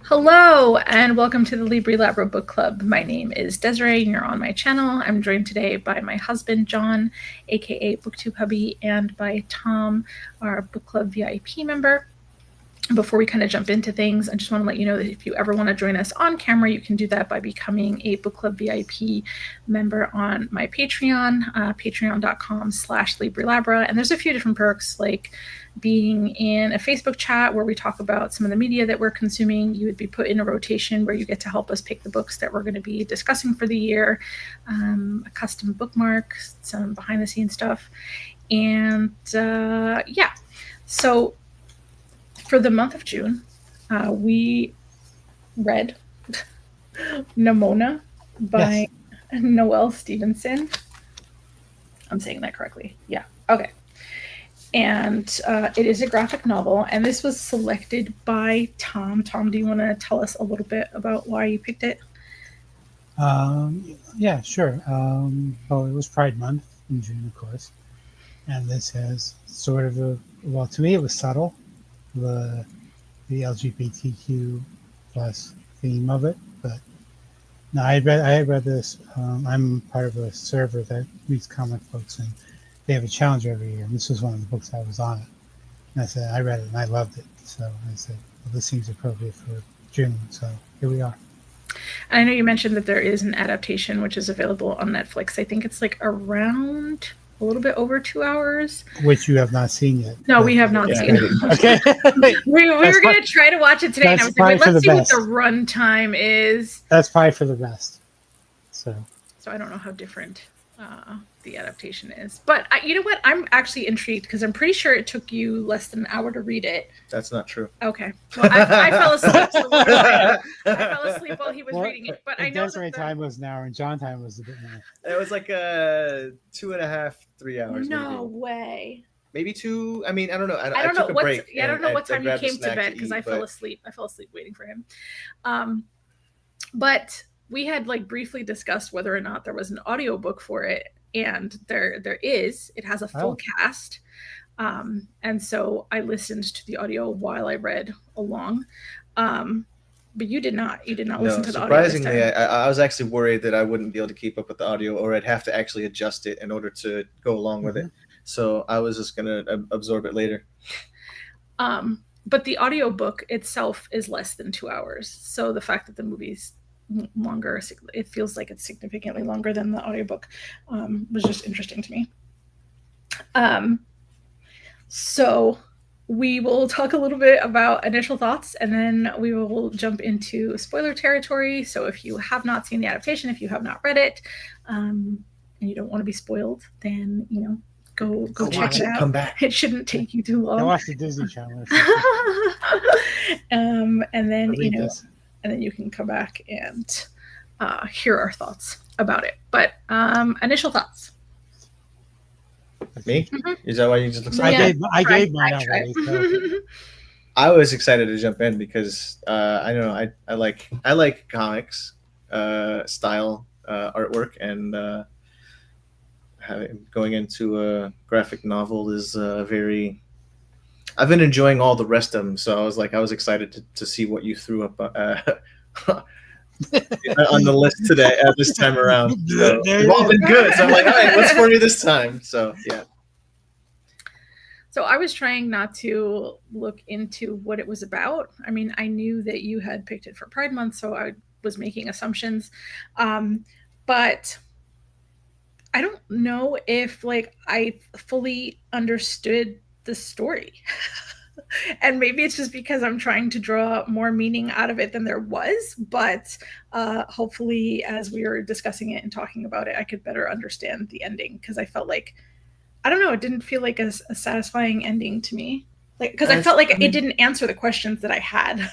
Hello, and welcome to the Libri Labra Book Club. My name is Desiree, and you're on my channel. I'm joined today by my husband, John, aka BookTube Hubby, and by Tom, our book club VIP member. Before we kind of jump into things, I just want to let you know that if you ever want to join us on camera, you can do that by becoming a book club VIP member on my Patreon, patreon.com/LibriLabra. And there's a few different perks, like being in a Facebook chat where we talk about some of the media that we're consuming. You would be put in a rotation where you get to help us pick the books that we're going to be discussing for the year, a custom bookmark, some behind the scenes stuff. And yeah, so for the month of June, we read Nimona by Noelle Stevenson. I'm saying that correctly. Yeah. Okay. And it is a graphic novel, and this was selected by Tom. Tom, do you want to tell us a little bit about why you picked it? Yeah, sure. Well, it was Pride Month in June, of course. And this has sort of well, to me, it was subtle. The LGBTQ plus theme of it, but no, I had read this. I'm part of a server that reads comic books, and they have a challenge every year. And this was one of the books that was on it. And I read it and I loved it. So I said, well, this seems appropriate for June. So here we are. I know you mentioned that there is an adaptation which is available on Netflix. I think it's like around a little bit over 2 hours. Which you have not seen yet. No, we have not seen it. Okay. we were going to try to watch it today, and I was like, let's see what the run time is. That's probably for the best. So I don't know how different the adaptation is. But you know what? I'm actually intrigued because I'm pretty sure it took you less than an hour to read it. That's not true. Okay. Well, I fell asleep. So I fell asleep while he was reading it. But I know Desiree time was an hour, and John time was a bit more. It was like 2.5, 3 hours. No way. Maybe 2. I mean, I don't know. I don't know what. I don't know what time you came to bed because I fell asleep. I fell asleep waiting for him. But we had like briefly discussed whether or not there was an audiobook for it, and there is. It has a full cast. And so I listened to the audio while I read along. But you did not listen to the audio. Surprisingly, I was actually worried that I wouldn't be able to keep up with the audio, or I'd have to actually adjust it in order to go along with it. So I was just going to absorb it later. But the audiobook itself is less than 2 hours. So the fact that the movie's longer, it feels like it's significantly longer than the audiobook, was just interesting to me. So we will talk a little bit about initial thoughts, and then we will jump into spoiler territory. So if you have not seen the adaptation, if you have not read it, and you don't want to be spoiled, then go check it out. Come back. It shouldn't take you too long. Go watch the Disney Channel. And then and then you can come back and hear our thoughts about it. But initial thoughts. Me? Is that why you just looked? I gave mine already. So. I was excited to jump in because I don't know. I like comics style artwork, and going into a graphic novel is very. I've been enjoying all the rest of them, so I was excited to see what you threw up on the list today. This time around, so they've all been good. So I'm like, all right, what's for me this time? So yeah. So I was trying not to look into what it was about. I mean, I knew that you had picked it for Pride Month, so I was making assumptions, but I don't know if I fully understood the story. And maybe it's just because I'm trying to draw more meaning out of it than there was, but hopefully as we were discussing it and talking about it, I could better understand the ending, because I felt like, I don't know, it didn't feel like a satisfying ending to me. Because I felt like it didn't answer the questions that I had,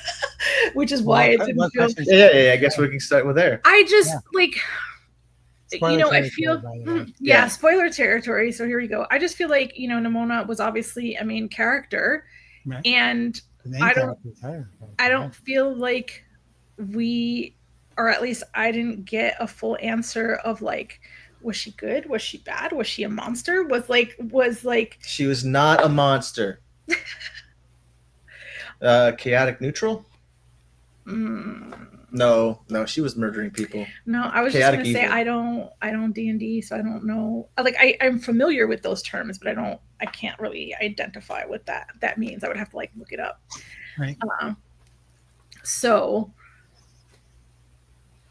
which is why it didn't feel... Yeah, I guess we can start with there. I just, I feel... spoiler territory, so here we go. I just feel like, Nimona was obviously a main character, right. And I don't feel like we, or at least I didn't get a full answer of was she good? Was she bad? Was she a monster? She was not a monster. Chaotic neutral? No, she was murdering people. No, I was Chaotic just gonna say evil. I don't D&D, so I don't know. Like I'm familiar with those terms, but I can't really identify what that means. I would have to like look it up. Right. So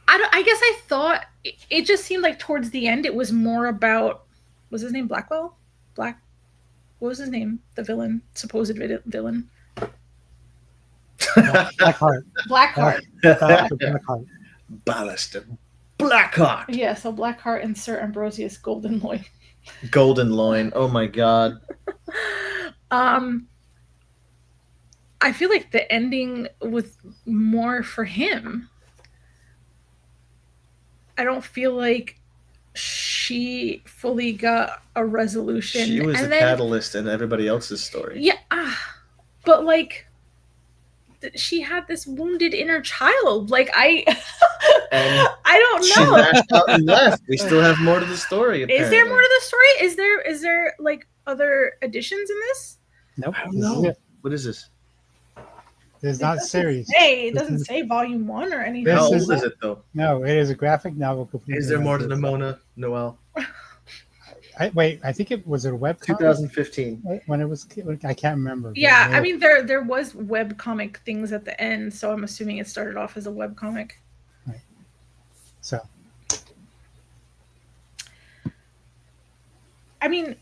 I guess I thought it just seemed like towards the end it was more about, was his name Blackwell? What was his name? The villain, supposed villain. Blackheart. Blackheart. Blackheart. Ballister Blackheart. Yeah, so Blackheart and Sir Ambrosius Goldenloin. Golden Loin. Oh my god. I feel like the ending was more for him. I don't feel like she fully got a resolution. She was the catalyst in everybody else's story. Yeah, but like she had this wounded inner child. Like I don't know. She lashed out and left. We still have more to the story. Apparently. Is there more to the story? Is there like other additions in this? Nope. I don't know. What is this? It's not series. It doesn't say volume 1 or anything. How old is it though? No, it is a graphic novel. Is there more to Nimona, Noelle? I think it was a web 2015 when it was. I can't remember. Yeah, I mean there was web comic things at the end, so I'm assuming it started off as a web comic. Right. So, I mean,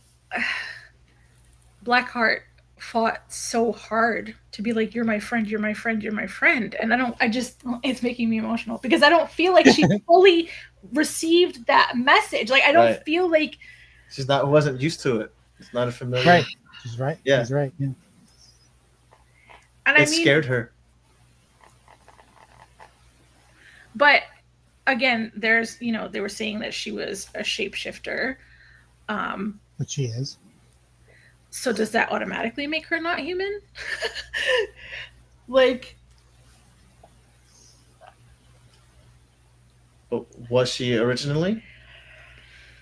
Blackheart fought so hard to be like, you're my friend, you're my friend, you're my friend, and it's making me emotional because I don't feel like she fully received that message. Like I don't feel like wasn't used to it. It's not a familiar. Right. She's right. Yeah. She's right. Yeah. And it scared her. But again, there's they were saying that she was a shapeshifter. But she is. So does that automatically make her not human? Like, was she originally?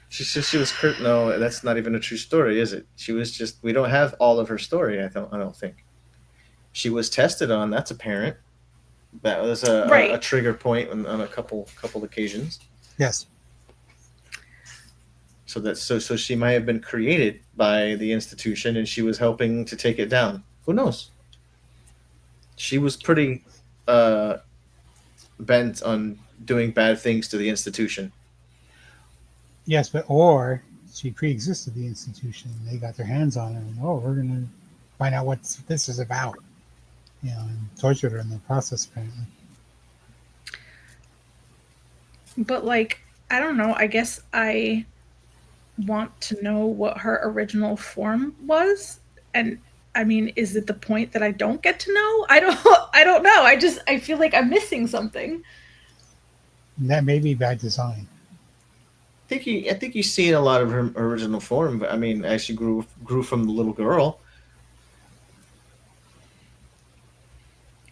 She said she was Kurt. No, that's not even a true story, is it? She was just. We don't have all of her story. I don't think. She was tested on. That's apparent. That was a trigger point on a couple occasions. Yes. So she might have been created by the institution, and she was helping to take it down. Who knows? She was pretty bent on doing bad things to the institution. Yes, or she pre-existed the institution. They got their hands on her, and we're going to find out what this is about. And tortured her in the process, apparently. But like, I don't know. I guess I want to know what her original form was, and I mean, is it the point that I don't get to know? I don't know. I feel like I'm missing something. And that may be bad design. I think you see a lot of her original form, but I mean, as she grew from the little girl.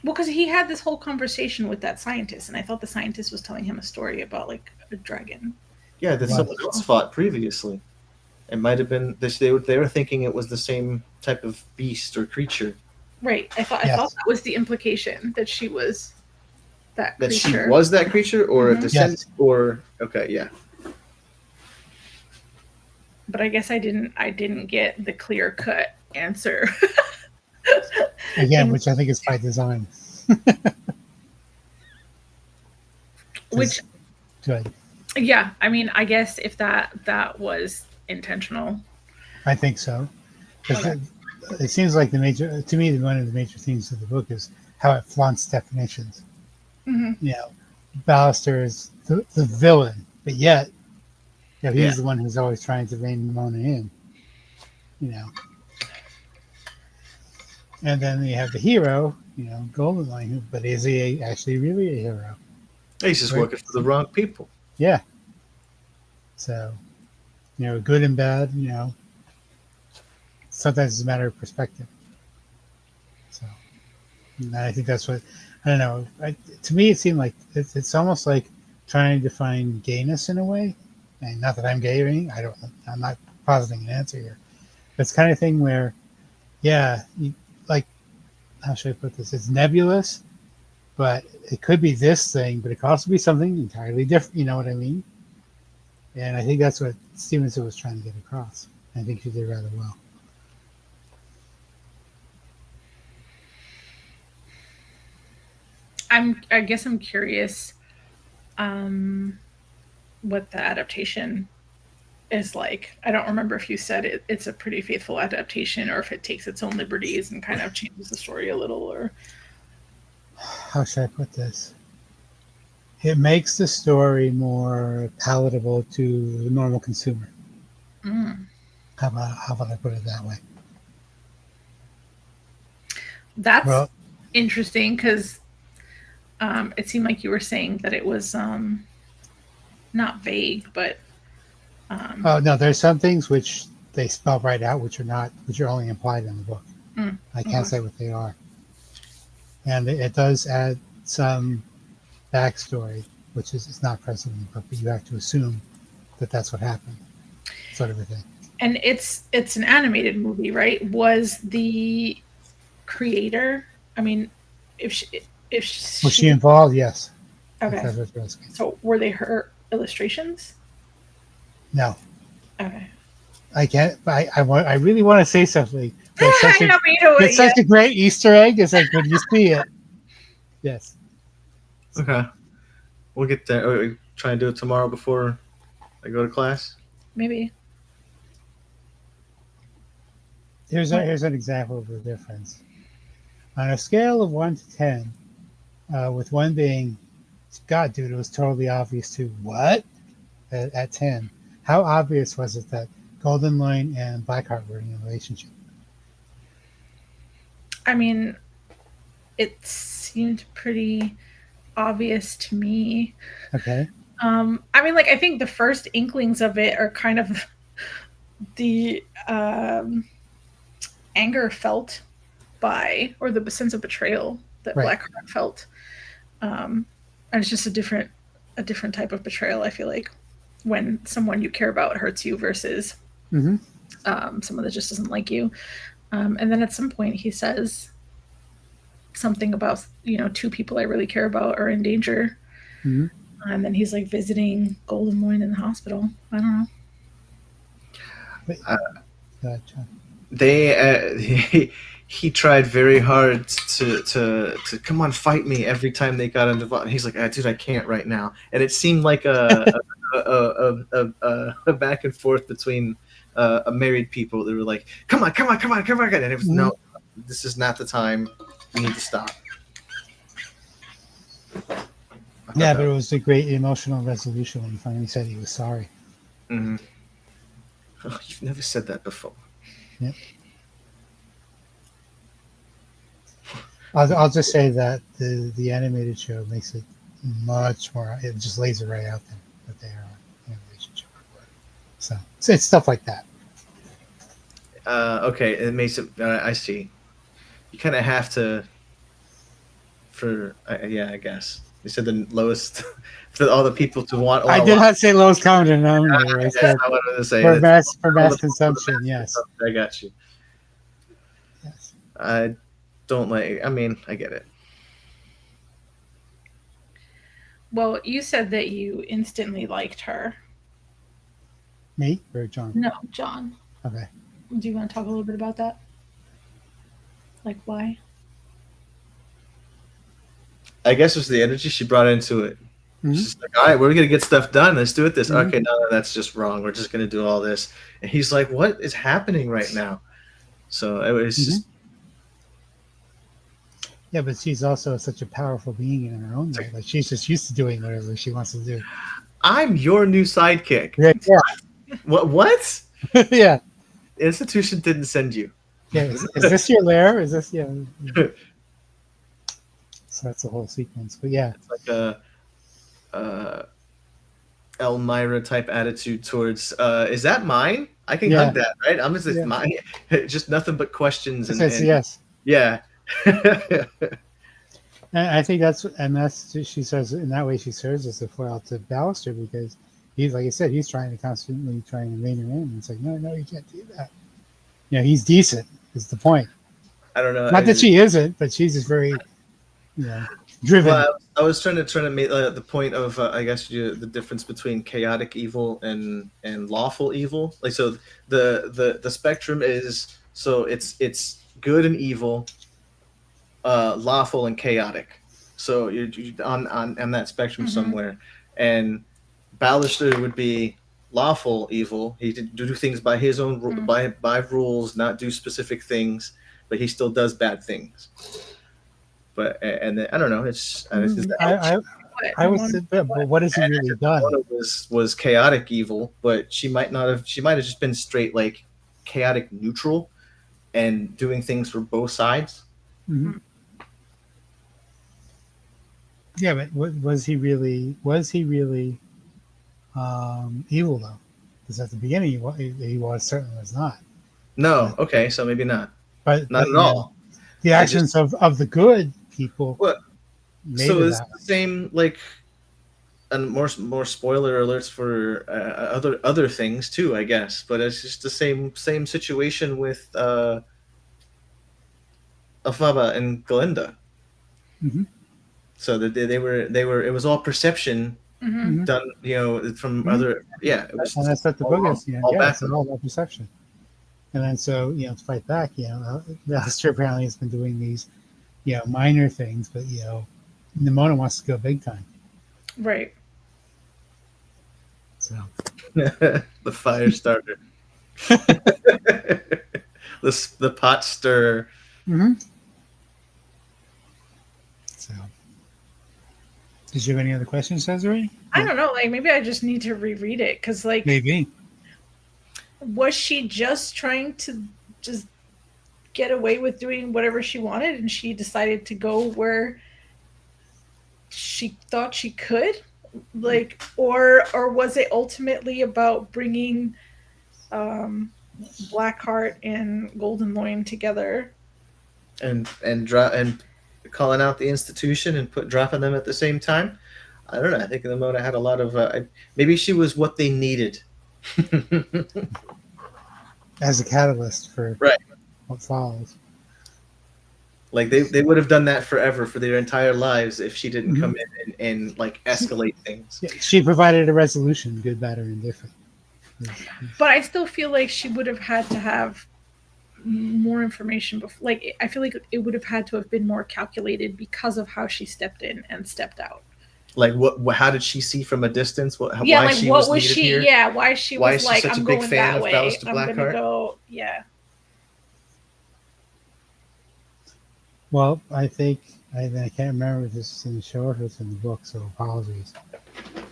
Well, because he had this whole conversation with that scientist, and I thought the scientist was telling him a story about like a dragon. Yeah, that someone else fought previously. It might have been they were thinking it was the same type of beast or creature. Right. I thought that was the implication, that she was that creature. That she was that creature, or a descendant, or okay, yeah. But I guess I didn't get the clear cut answer. Again, which I think is by design. Which good. Yeah, I mean, I guess if that was intentional. I think so. Okay. It seems like one of the major themes of the book is how it flaunts definitions. Mm-hmm. Ballister is the villain, but yet he's the one who's always trying to rein Nimona in. And then you have the hero, Goldenline, but is he actually really a hero? He's just working for the wrong people. Yeah. So, good and bad, sometimes it's a matter of perspective. So, and I think that's what, I don't know. To me, it seemed like it's almost like trying to define gayness in a way. And not that I'm gay or anything. I'm not positing an answer here. But it's kind of thing where, how should I put this? It's nebulous, but it could be this thing, but it could also be something entirely different. You know what I mean? And I think that's what Stevenson was trying to get across. I think she did rather well. I guess I'm curious what the adaptation is like. I don't remember if you said it's a pretty faithful adaptation or if it takes its own liberties and kind of changes the story a little. Or how should I put this? It makes the story more palatable to the normal consumer. How about I put it that way? That's interesting because it seemed like you were saying that it was not vague, but oh no, there's some things which they spell right out, which are only implied in the book. I can't say what they are, and it does add some backstory, which is not present in the book, but you have to assume that that's what happened, sort of a thing. And it's an animated movie, right? Was the creator? I mean, was she involved? Yes. Okay. So were they her illustrations? No. Okay. I can't. I really want to say something. It's such a great Easter egg. It's like when you see it. Yes. Okay. We'll get there. Are we trying to do it tomorrow before I go to class? Maybe. Here's an example of the difference. On a scale of 1 to 10, with 1 being, God, dude, it was totally obvious to what? At 10, how obvious was it that Golden Loin and Blackheart were in a relationship? I mean, it seemed pretty obvious to me. Okay. I mean, like, I think the first inklings of it are kind of the anger felt by, or the sense of betrayal that Blackheart felt. And it's just a different type of betrayal, I feel like, when someone you care about hurts you versus someone that just doesn't like you. And then at some point he says something about, 2 people I really care about are in danger. And then he's like visiting Golden Loin in the hospital. I don't know. He tried very hard to come on, fight me every time they got involved. He's like, dude, I can't right now. And it seemed like a back and forth between married people. They were like, come on. And it was, no, this is not the time. We need to stop. Yeah, but it was a great emotional resolution when he finally said he was sorry. Oh, you've never said that before. Yeah. I'll just say that the animated show makes it much more. It just lays it right out there that they are in a relationship. So it's stuff like that. Okay, it makes it. I see. You kind of have to. I guess you said the lowest for all the people to want. I did not say lowest common denominator. I said I wanted to say for mass consumption. Yes, I got you. Yes. I don't like. I mean, I get it. Well, you said that you instantly liked her. Me or John? No, John. Okay. Do you want to talk a little bit about that? Like why? I guess it was the energy she brought into it. She's like, all right, we're going to get stuff done. Let's do it this. Okay, no, that's just wrong. We're just going to do all this. And he's like, what is happening right now? So it was just. Yeah, but she's also such a powerful being in her own way. Like she's just used to doing whatever she wants to do. I'm your new sidekick. Yeah. What? Yeah. The institution didn't send you. Yeah. Is this your lair? Is this yeah? So that's the whole sequence. But yeah, it's like a Elmira type attitude towards. Is that mine? I can hug that, right? I'm just mine. Just nothing but questions and yes. Yeah. And I think that's she says in that way she serves as a foil to Ballister because he's like I said he's trying to constantly trying to rein her in and it's like no you can't do that. He's decent is the point. I don't know. Not that she isn't, but she's just very driven. Well, I was trying to make the point of I guess the difference between chaotic evil and lawful evil. Like so, the spectrum is so it's good and evil, lawful and chaotic. So you're on that spectrum somewhere, and Ballister would be lawful evil. He did do things by his own by rules, not do specific things, but he still does bad things. But and then, I don't know. It's just I would say, but what has he really done? Nimona was chaotic evil, but she might not have. She might have just been straight like chaotic neutral, and doing things for both sides. Mm-hmm. Yeah, but was he really? Was he really evil though? Because at the beginning he was certainly was not. No, okay, so maybe not. But Not at all. The actions of the good people. What? Made So it it's that. the same like, and more spoiler alerts for other things too, I guess. But it's just the same situation with Afaba and Glinda. Mm-hmm. So that they were it was all perception done, from other. Yeah, it was. And that's what the book is. It's back. all about perception. And then so to fight back, Alistair apparently has been doing these, minor things, but Nimona wants to go big time. Right. So The fire starter. The pot stirrer. Mm-hmm. So, did you have any other questions, Desiree? I don't know. Like maybe I just need to reread it because, like, maybe was she just trying to just get away with doing whatever she wanted, and she decided to go where she thought she could, like, or was it ultimately about bringing Blackheart and Golden Loin together and calling out the institution and dropping them at the same time? I don't know. I think Nimona had a lot of maybe she was what they needed as a catalyst for what follows. Like they would have done that forever for their entire lives if she didn't come in and like escalate things. Yeah, she provided a resolution, good, bad, or indifferent. But I still feel like she would have had to have more information before. Like I feel like it would have had to have been more calculated because of how she stepped in and stepped out. Like what? How did she see from a distance? Why like she what was she? here? Yeah, why she why was is she like, such I'm a big going fan that of way. Ballister I'm Blackheart? gonna go. Yeah. Well, I think I can't remember if this is in the show or if it's in the book, so apologies.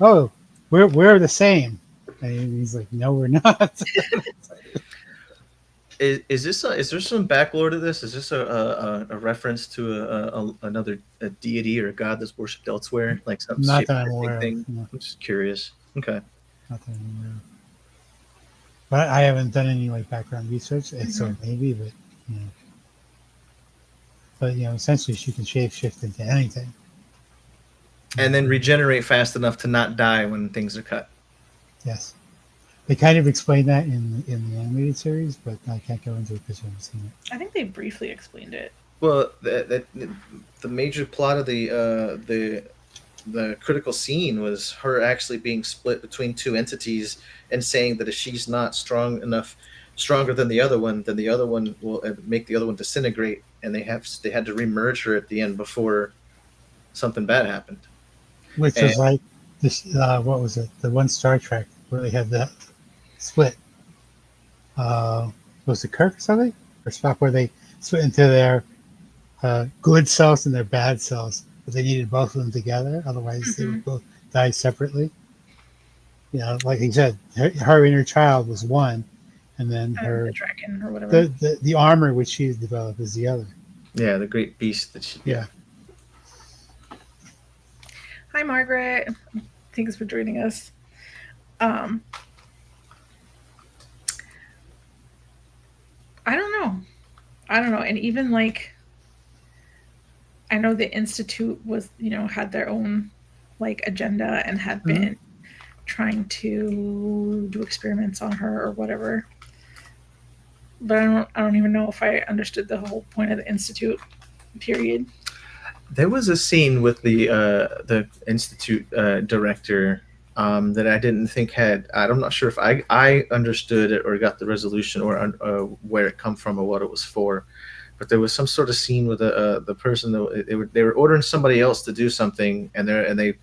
Oh, we're the same. And he's like, no, we're not. Is there some backlore to this? Is this a reference to another deity or a god that's worshipped elsewhere, like some Not that I'm aware thing? of. No. I'm just curious. Okay. Not that I'm aware of. But I haven't done any like background research, so maybe, but But essentially, she can shift into anything, and then regenerate fast enough to not die when things are cut. Yes, they kind of explain that in the animated series, but I can't go into it because you haven't seen it. I think they briefly explained it. Well, the major plot of the critical scene was her actually being split between two entities and saying that if she's not stronger than the other one, then the other one will make the other one disintegrate, and they had to remerge her at the end before something bad happened. Which was like this. What was it? The one Star Trek where they had that split. Was it Kirk or something? Or Spock, where they split into their good cells and their bad cells, but they needed both of them together. Otherwise, they would both die separately. Like he said, her inner child was one, and then the dragon or whatever. The armor which she's developed is the other. Yeah, the great beast that she. Yeah. Hi, Margaret. Thanks for joining us. I don't know. And even like, I know the Institute was, had their own like agenda and had been trying to do experiments on her or whatever. But I don't even know if I understood the whole point of the Institute, period. There was a scene with the institute director that I didn't think had. I'm not sure if I understood it or got the resolution or where it come from or what it was for. But there was some sort of scene with the person that they were ordering somebody else to do something, and they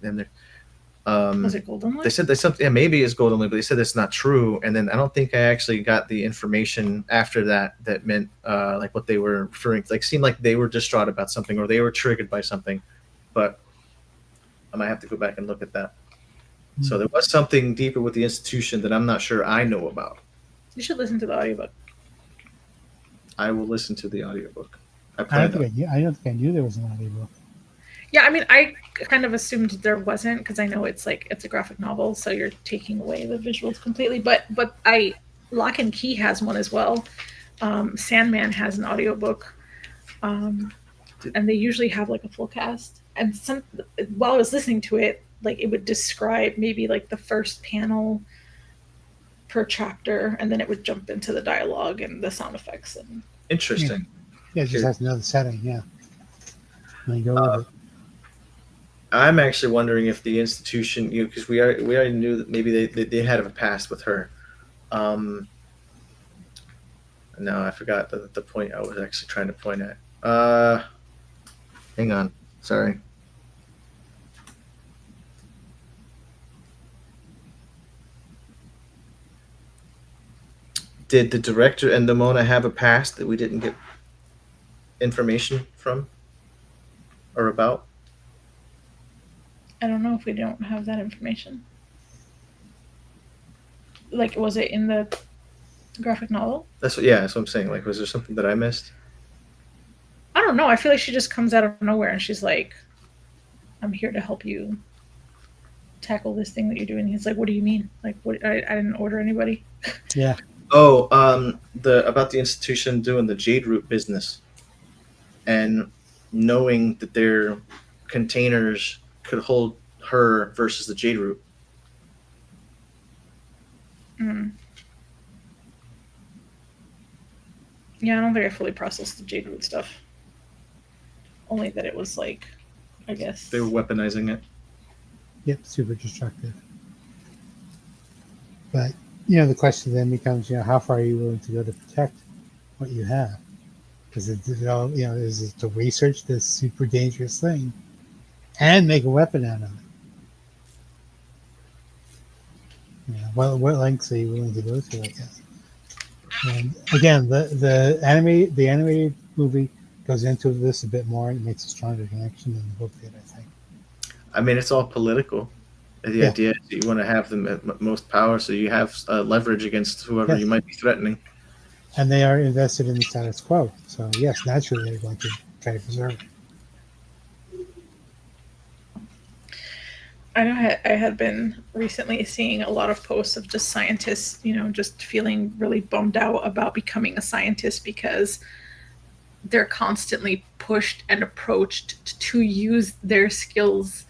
Was it Golden they Light? said they something, yeah, maybe it's golden, but they said it's not true. And then I don't think I actually got the information after that meant like what they were referring to. Like seemed like they were distraught about something or they were triggered by something. But I might have to go back and look at that. So there was something deeper with the institution that I'm not sure I know about. You should listen to the audiobook. I will listen to the audiobook. I don't think I knew there was an audiobook. Yeah, I mean, I kind of assumed there wasn't because I know it's a graphic novel, so you're taking away the visuals completely. But Lock and Key has one as well. Sandman has an audiobook, and they usually have like a full cast. And while I was listening to it, like it would describe maybe like the first panel per chapter, and then it would jump into the dialogue and the sound effects. And Interesting. Yeah, it just has another setting. Yeah, and they go with it. I'm actually wondering if the institution, because we already knew that maybe they had a past with her. No, I forgot the point I was actually trying to point at. Hang on, sorry. Did the director and Nimona have a past that we didn't get information from or about? I don't know if we don't have that information. Like, was it in the graphic novel? That's what I'm saying. Like, was there something that I missed? I don't know. I feel like she just comes out of nowhere and she's like, I'm here to help you tackle this thing that you're doing. He's like, what do you mean? Like, what? I didn't order anybody. Yeah. Oh, about the institution doing the jade root business and knowing that their containers could hold her versus the jade root. Mm. Yeah, I don't think I fully processed the jade root stuff. Only that it was like, I guess They were weaponizing it. Yep, super destructive. But the question then becomes, how far are you willing to go to protect what you have? Because is it to research this super dangerous thing and make a weapon out of it? What lengths are you willing to go to? I guess. And again, the animated movie goes into this a bit more. It makes a stronger connection than the book did, I think. I mean, it's all political. The idea is that you want to have them at most power, so you have leverage against whoever you might be threatening. And they are invested in the status quo. So yes, naturally they're going to try to preserve it. I know I had been recently seeing a lot of posts of just scientists, just feeling really bummed out about becoming a scientist because they're constantly pushed and approached to use their skills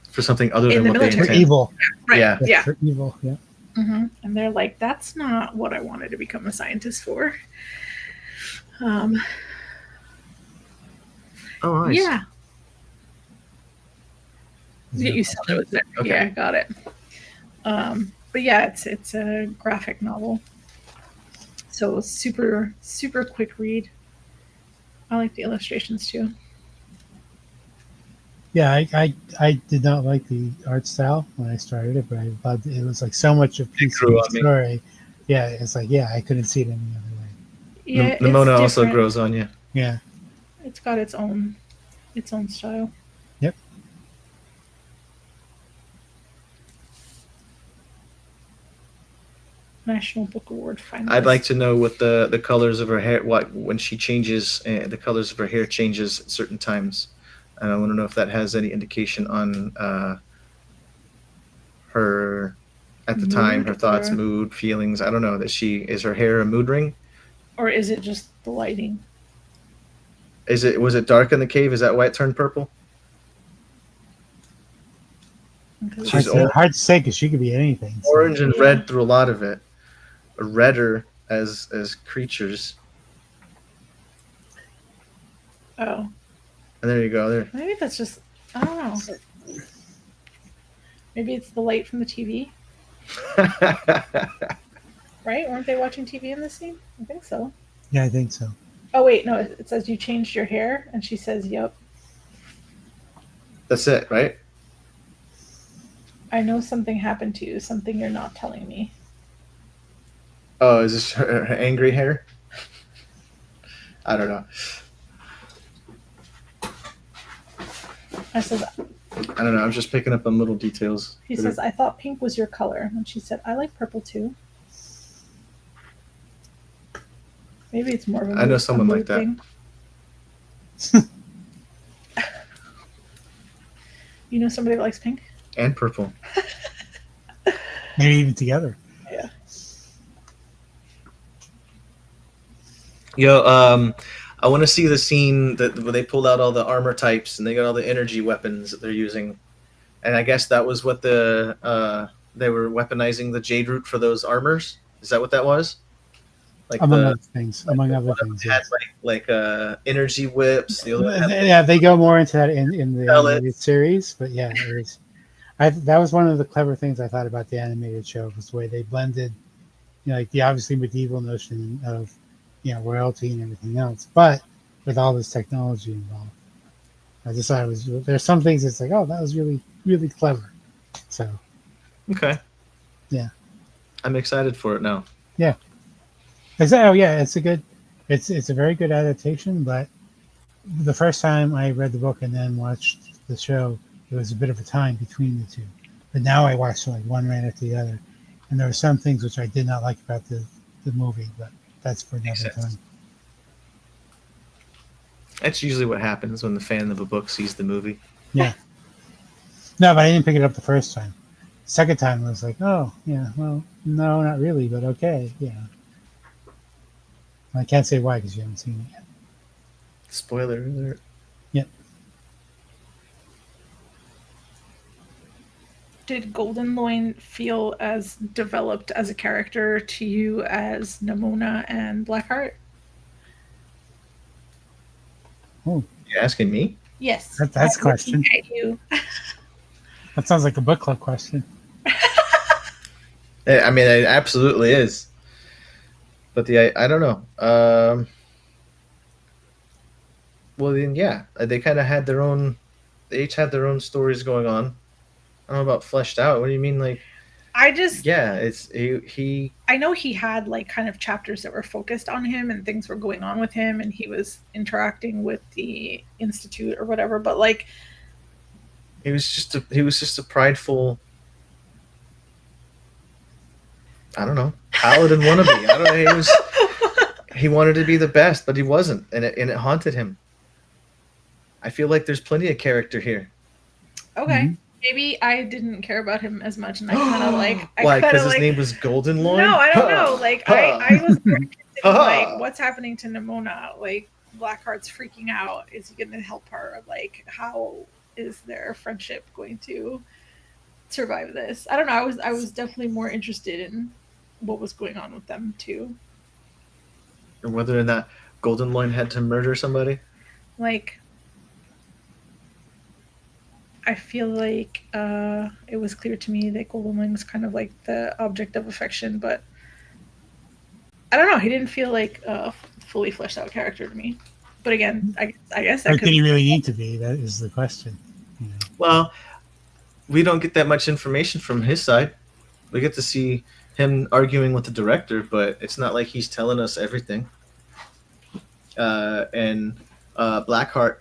for something other in than the what they military. For intend. evil. Right. Yeah. Yeah. For evil. Yeah. Mm-hmm. And they're like, that's not what I wanted to become a scientist for. Oh, nice. Yeah. You said it was there. Okay. Yeah, got it. But yeah, it's a graphic novel. So super, super quick read. I like the illustrations too. Yeah, I did not like the art style when I started it, but I loved it. It was like so much of piece of grew the on me. story. Yeah, it's like, I couldn't see it any other way. Yeah, Nimona it's also different. grows on you. Yeah. It's got its own style. Yep. National Book Award finalist. I'd like to know what the colors of her hair, when she changes, the colors of her hair changes at certain times. And I want to know if that has any indication on her at the time, her thoughts, mood, feelings. I don't know. Is her hair a mood ring? Or is it just the lighting? Was it dark in the cave? Is that why it turned purple? She's hard to say because she could be anything. So. Orange and red through a lot of it. Redder as creatures. Oh. And there you go. There. Maybe that's just, I don't know. Maybe it's the light from the TV, right? Weren't they watching TV in this scene? I think so. Yeah, I think so. Oh, wait, no, it says you changed your hair. And she says, yep. That's it, right? I know something happened to you, something you're not telling me. Oh, is this her angry hair? I don't know. I said, I don't know. I'm just picking up on little details. he says, I thought pink was your color. And she said, I like purple too. Maybe it's more of a I know someone like that. You know somebody that likes pink? And purple. Maybe even together. Yeah. Yo, I want to see the scene where they pulled out all the armor types and they got all the energy weapons that they're using, and I guess that was what they were weaponizing the jade root for those armors. Is that what that was? Like among other things. Had Yes. like energy whips. The other one had, Yeah, they go more into that in the Pellets. animated series, but yeah, it was. That was one of the clever things I thought about the animated show was the way they blended, like the obviously medieval notion of, royalty and everything else, but with all this technology involved. I just thought there's some things that's like, oh, that was really, really clever. So. okay. Yeah. I'm excited for it now. Yeah. It's a very good adaptation, but the first time I read the book and then watched the show, there was a bit of a time between the two. But now I watch like one right after the other, and there were some things which I did not like about the movie, but that's for another time. That's usually what happens when the fan of a book sees the movie. Yeah. No, but I didn't pick it up the first time. Second time I was like, oh yeah, well, no, not really, but okay, yeah. I can't say why because you haven't seen it yet. Spoiler alert. Yep. Did Golden Loin feel as developed as a character to you as Nimona and Blackheart? Oh, You asking me? Yes. that's a question. You. That sounds like a book club question. I mean, it absolutely is. But I don't know. Well, then, yeah, they kind of had their own. They each had their own stories going on. I don't know about fleshed out. What do you mean, like? Yeah, it's he. I know he had like kind of chapters that were focused on him and things were going on with him, and he was interacting with the institute or whatever. But like, he was just a prideful. I don't know, paladin wannabe. I don't know. He wanted to be the best, but he wasn't, and it haunted him. I feel like there's plenty of character here. okay, Mm-hmm. maybe I didn't care about him as much, and I kind of like. Why? Because his name was Golden Loin? No, I don't know. Like I was very interested in, like what's happening to Nimona. Like Blackheart's freaking out. Is he going to help her? Like how is their friendship going to survive this? I don't know. I was definitely more interested in what was going on with them too. Or whether or not Golden Loin had to murder somebody. Like, I feel like it was clear to me that Golden Loin was kind of like the object of affection, but I don't know. He didn't feel like a fully fleshed out character to me. But again, I guess that Or did he really need to be? That is the question. Well, we don't get that much information from his side. We get to see him arguing with the director, but it's not like he's telling us everything. And Blackheart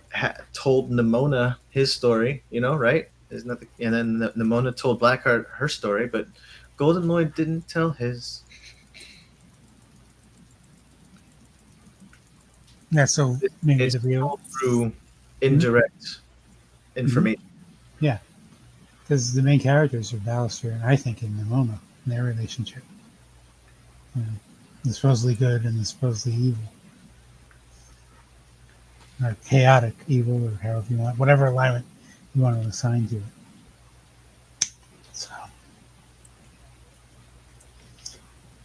told Nimona his story, right? Isn't that and then Nimona told Blackheart her story, but Golden Loin didn't tell his. Yeah, so maybe It's the real all through indirect information. Yeah, because the main characters are Ballister and I think in Nimona in their relationship. The supposedly good and the supposedly evil. Or chaotic evil, or however you want, whatever alignment you want to assign to it. So,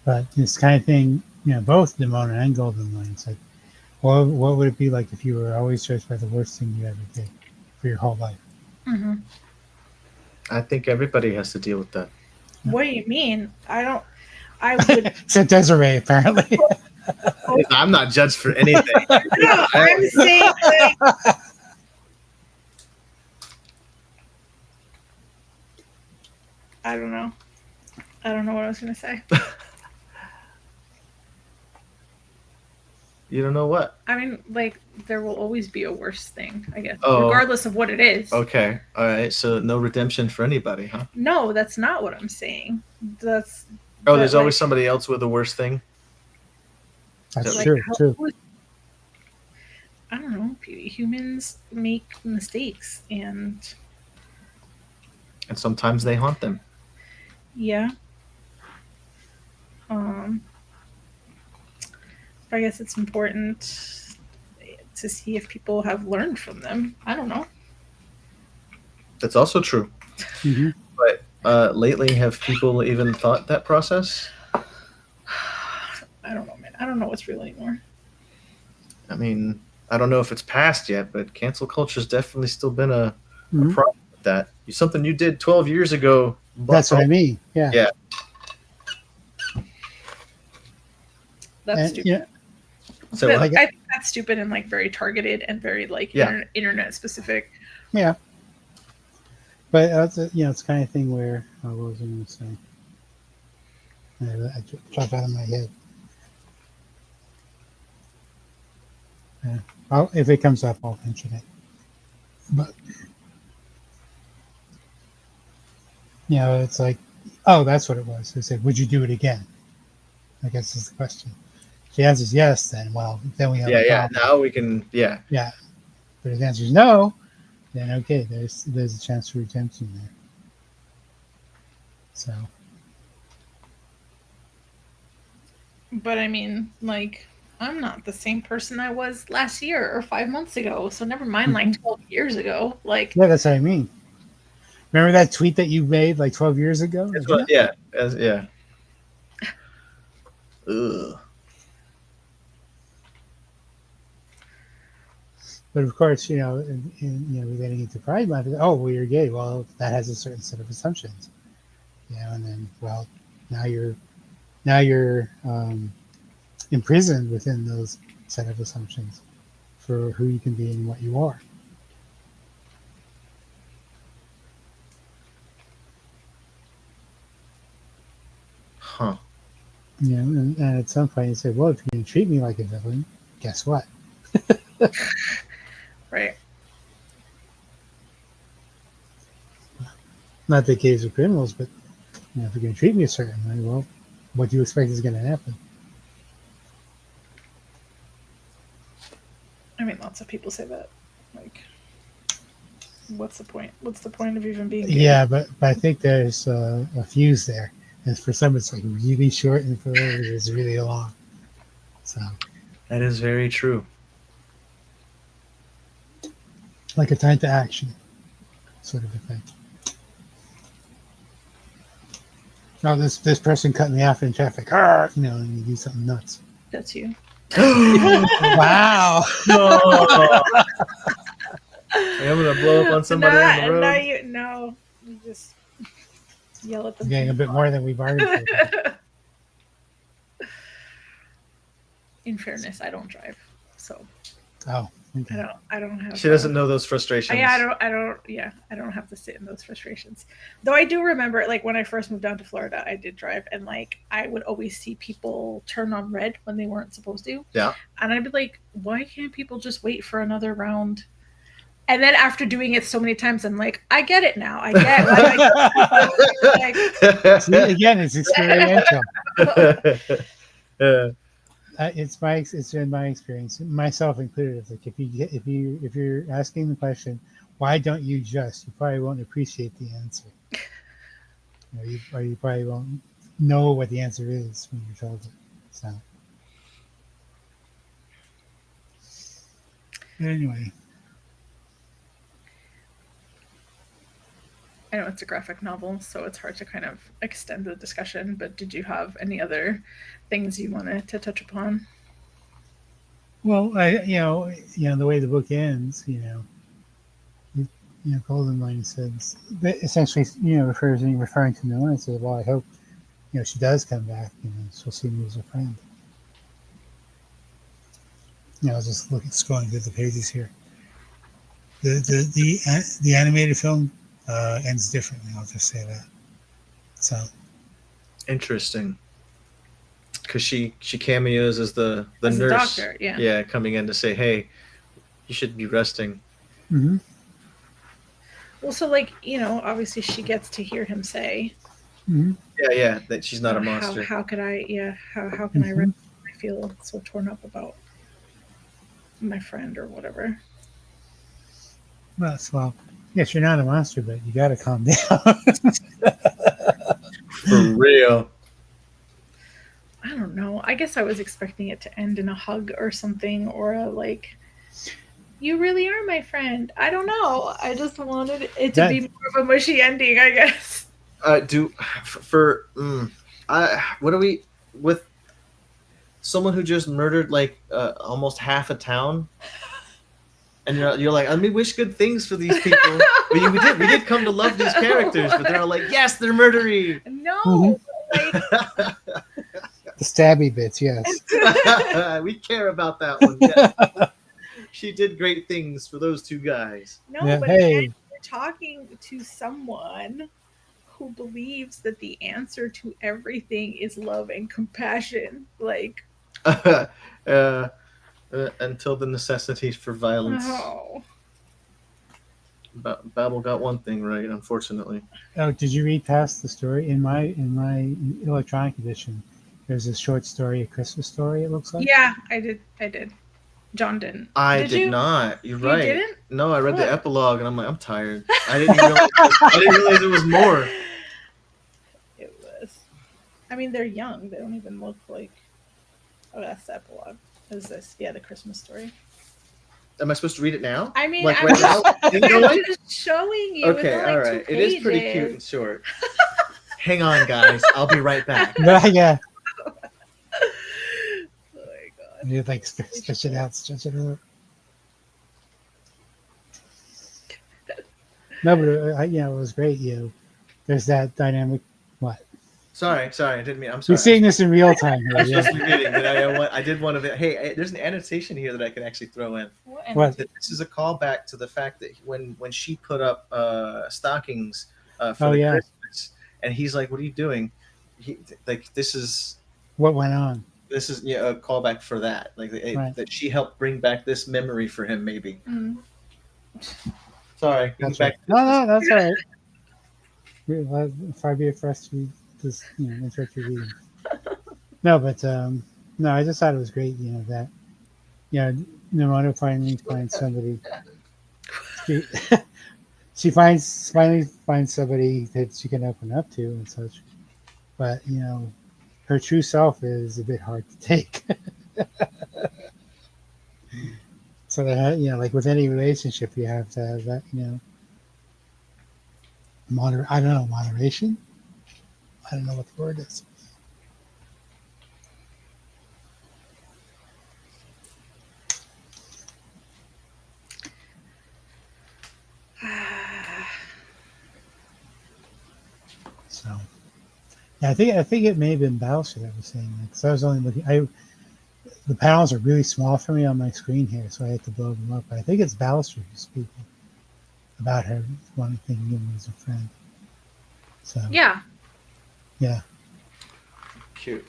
but this kind of thing, both Nimona and Golden Loin said, What would it be like if you were always judged by the worst thing you ever did for your whole life? Mm-hmm. I think everybody has to deal with that. What do you mean? I would. So Desiree, apparently. I'm not judged for anything. No, I'm saying like. I don't know. I don't know what I was gonna say. You don't know what? I mean, like, there will always be a worse thing, I guess, Oh. regardless of what it is. Okay. All right. So no redemption for anybody, huh? No, that's not what I'm saying. That's. Oh, but, there's always like, somebody else with the worst thing. That's like, true. how True. would- I don't know. Humans make mistakes, and And sometimes they haunt them. yeah. I guess it's important to see if people have learned from them. I don't know. That's also true. Mm-hmm. But lately, have people even thought that process? I don't know, man. I don't know what's real anymore. I mean, I don't know if it's passed yet, but cancel culture's definitely still been a Mhm. problem with that. Something you did 12 years ago. That's what I mean. Yeah. Yeah. That's stupid. Yeah. So But, like- I think that's stupid and like very targeted and very like Yeah. internet specific. Yeah. But it's the kind of thing where what was I going to say? I dropped out of my head. Yeah. If it comes up, I'll mention it. But it's like, oh, that's what it was. They said, would you do it again? I guess is the question. If the answer is yes, then we have a yeah. problem. Now we can. Yeah. Yeah. But if the answer is no, then okay, there's a chance for redemption there. So. But I mean, like, I'm not the same person I was last year or 5 months ago. So never mind, like 12 years ago. Like, Yeah, that's what I mean. Remember that tweet that you made like 12 years ago? That's Like, what, yeah. Yeah. Ugh. But of course, we're getting into Pride Month. Oh, well, you're gay. Well, that has a certain set of assumptions. And then, now you're imprisoned within those set of assumptions for who you can be and what you are. Huh. And at some point you say, well, if you treat me like a villain, guess what? right. Not that gays are criminals, but if you're going to treat me a certain way, well, what do you expect is going to happen? I mean, lots of people say that. Like, what's the point? What's the point of even being gay? Yeah, but I think there's a fuse there. And for some, it's like really short, and for others, it's really long. So, That is very true. like a time to action, sort of a thing. Oh, this person cut me off in traffic. And you do something nuts. That's you. Wow. No. I'm gonna blow up on somebody on the road. You just yell at them. Getting a bit more than we bargained for. In fairness, I don't drive, so Oh, okay. I don't have. She doesn't know those frustrations. I don't have to sit in those frustrations. Though I do remember, like, when I first moved down to Florida, I did drive, and like I would always see people turn on red when they weren't supposed to. Yeah. And I'd be like, why can't people just wait for another round? And then after doing it so many times, I'm like, I get it now. I get why. See, again, it's experiential. It's been my experience, myself included. It's like if you're asking the question, why don't you just? You probably won't appreciate the answer. You probably won't know what the answer is when you're told it. So anyway, I know it's a graphic novel, so it's hard to kind of extend the discussion, but did you have any other things you wanted to touch upon? Well, the way the book ends, you, Golden Line says, essentially, referring to Noelle and says, well, I hope, she does come back, she'll see me as a friend. Just scrolling through the pages here. The animated film ends differently. I'll just say that. So Interesting. Because she cameos as the As a nurse. doctor, yeah. Yeah, coming in to say, hey, you should be resting. mm-hmm. Well, so obviously she gets to hear him say, Mm-hmm. Yeah, that she's not a monster. How could I? Yeah, how can I? I feel so torn up about my friend or whatever. Well, yes, you're not a monster, but you got to calm down. For real. I don't know. I guess I was expecting it to end in a hug or something, or you really are my friend. I don't know. I just wanted it to be more of a mushy ending, I guess. What are we with someone who just murdered almost half a town? And you're like, I mean, wish good things for these people. But we did come to love these characters, but they're all like, yes, they're murdery. No, the stabby bits, yes. We care about that one. Yes. She did great things for those two guys. No, yeah, but again, we're talking to someone who believes that the answer to everything is love and compassion. Until the necessities for violence. Oh. Babel got one thing right, unfortunately. Oh, did you read past the story? In my electronic edition, there's a short story, a Christmas story, it looks like. Yeah, I did. John didn't. I did not. You're right. You didn't? No, I read the epilogue and I'm like, I'm tired. I didn't realize it was more. It was. I mean, they're young. They don't even look like. Oh, that's the epilogue. Is this? Yeah, the Christmas story. Am I supposed to read it now? I mean, right now? I'm just showing you. Okay, all right. It is pretty cute and short. Hang on, guys. I'll be right back. Yeah. Oh my god. You stretch it out. No, but it was great. There's that dynamic. What? Sorry, I didn't mean. I'm sorry. You're seeing this in real time here. I was just reading, but I did want to. Hey, there's an annotation here that I can actually throw in. What? This is a callback to the fact that when she put up stockings for Christmas, and he's like, "What are you doing?" This is what went on. This is a callback for that, right. That she helped bring back this memory for him, maybe. Mm. Sorry, that's right. No, that's all right. Far be it for us to just interrupt your reading. No, but no, I just thought it was great. That Nimona finally finds somebody. She finally finds somebody that she can open up to and such. But her true self is a bit hard to take. So that like with any relationship, you have to have that moderation. I don't know what the word is. So, yeah, I think it may have been Battleship that was saying that, because I was only looking. The panels are really small for me on my screen here, so I had to blow them up. But I think it's Battleship who's speaking about her thinking of him as a friend. So yeah. Cute.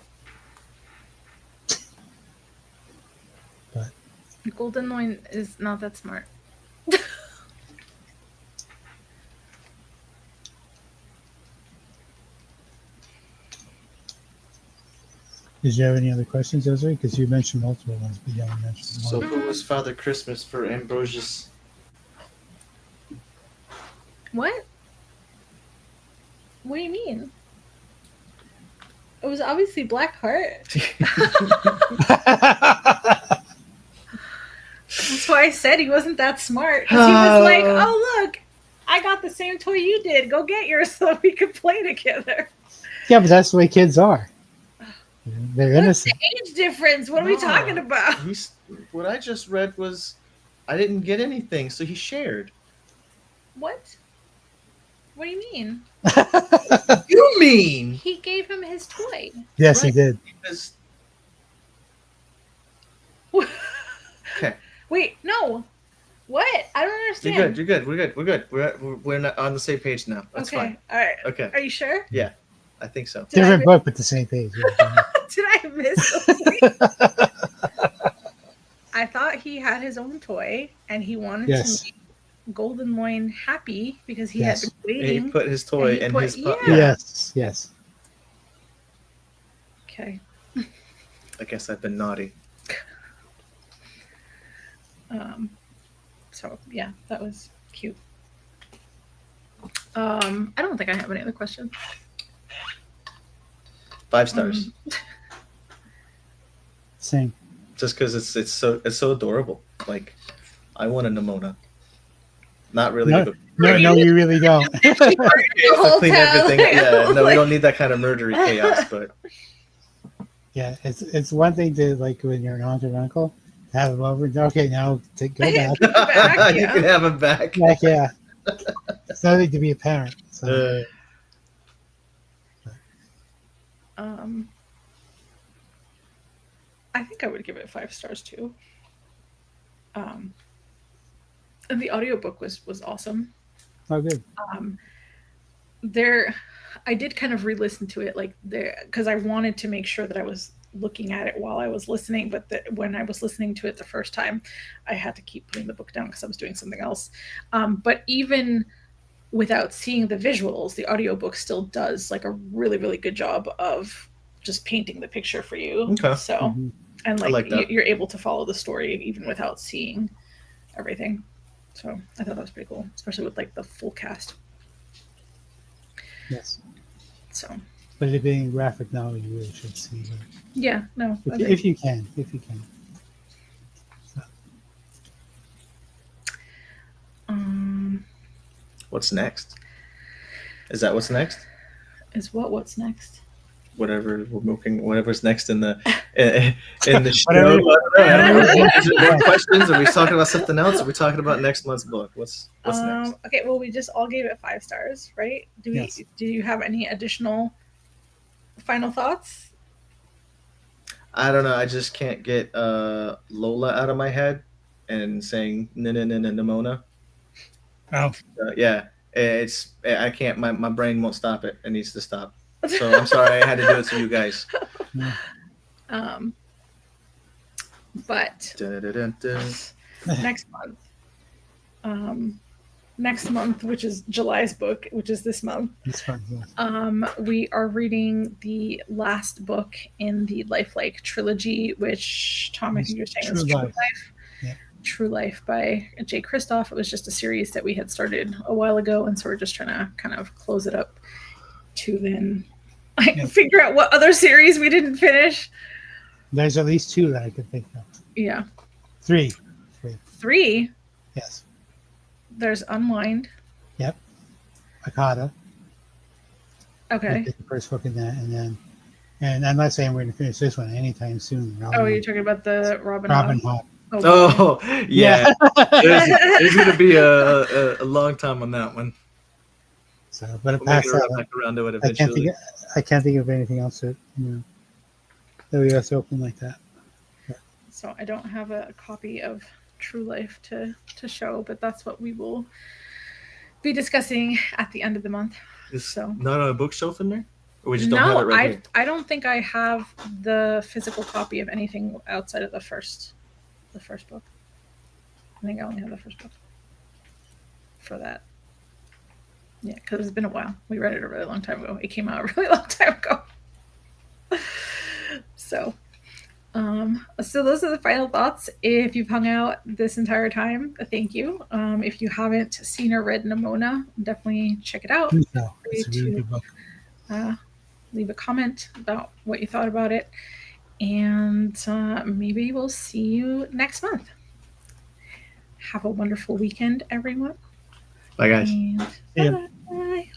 But Golden Loin is not that smart. Did you have any other questions, Desiree? Because you mentioned multiple ones, but you only mentioned one. So who was Father Christmas for Ambrosius? What? What do you mean? It was obviously Blackheart. That's why I said he wasn't that smart. 'Cause he was like, oh, look, I got the same toy you did. Go get yours so we could play together. Yeah, but that's the way kids are. They're What's the innocent. age difference? What are we No. talking about? What I just read was I didn't get anything, so he shared. What? What do you mean? You mean? He gave him his toy. Yes, he Right. did. Because okay, Wait, no. What? I don't understand. you're good. You're good. We're good. We're good. We're not on the same page now. That's Okay. fine. All right. Okay. Are you sure? Yeah, I think so. Did I Different miss- book, but the same page. Yeah. Did I miss something? I thought he had his own toy and he wanted Yes. to make Golden Loin happy because he Yes. had been He waiting. put his toy And he in put- his yeah. Yes, yes. Okay. I guess I've been naughty. So yeah, that was cute. I don't think I have any other questions. 5 stars. Same. Just because it's so adorable. Like, I want a Nimona. Not really. No, but no, you really don't. The whole clean town, everything. like, Yeah, no, we like- don't need that kind of murdery chaos. But Yeah, it's one thing to, like, when you're an aunt or uncle, have them over. Okay, now go back. Back, you yeah. can have him back. Back, yeah. It's nothing to be a parent. So. I think I would give it 5 stars too. And the audiobook was awesome. Oh, good. I did kind of re-listen to it because I wanted to make sure that I was looking at it while I was listening, but when I was listening to it the first time, I had to keep putting the book down because I was doing something else. But even without seeing the visuals, the audiobook still does like a really, really good job of just painting the picture for you. Okay. So, Mhm. and I like that. you're able to follow the story even without seeing everything. So I thought that was pretty cool, especially with like the full cast. Yes. So But it being graphic novel, you really should see it. yeah, no. I think- If you can. What's next? Is that what's next? Is what's next? Whatever we're moving, whatever's next in the in the show. Whatever. Is there more questions? Are we talking about something else? Are we talking about next month's book? What's next? Okay, well, we just all gave it 5 stars, right? Yes. Do you have any additional final thoughts? I don't know. I just can't get Lola out of my head and saying Nimona. Oh, Yeah, I can't. My brain won't stop it. It needs to stop. So I'm sorry I had to do it to you guys. But Dun-dun-dun-dun. next month, which is July's book, which is this month, it's fun. Yeah. we are reading the last book in the Lifelike trilogy, which Tom, I think you're saying is True True Life. Life. Yeah. True Life by Jay Kristoff. It was just a series that we had started a while ago, and so we're just trying to kind of close it up to then figure out what other series we didn't finish. There's at least 2 that I could think of. Yeah. 3. 3. Yes. There's Unwind. Yep. Akata. Okay. The first book in that, and I'm not saying we're going to finish this one anytime soon. Oh, you're talking about the Robin Robin Hood? Hood. Oh yeah, there's gonna be a long time on that one. So, but We'll past make it that, back around to it I eventually. can't think of anything else that that we left open like that. So I don't have a copy of True Life to show, but that's what we will be discussing at the end of the month. Is So not on a bookshelf in there, or we just don't have it right here. I don't think I have the physical copy of anything outside of the first book. I think I only have the first book for that. Yeah, because it's been a while. We read it a really long time ago. It came out a really long time ago. So those are the final thoughts. If you've hung out this entire time, thank you. If you haven't seen or read Nimona, definitely check it out. No, it's a really good book. Leave a comment about what you thought about it, and maybe we'll see you next month. Have a wonderful weekend, everyone. Bye, guys. And Yeah. bye.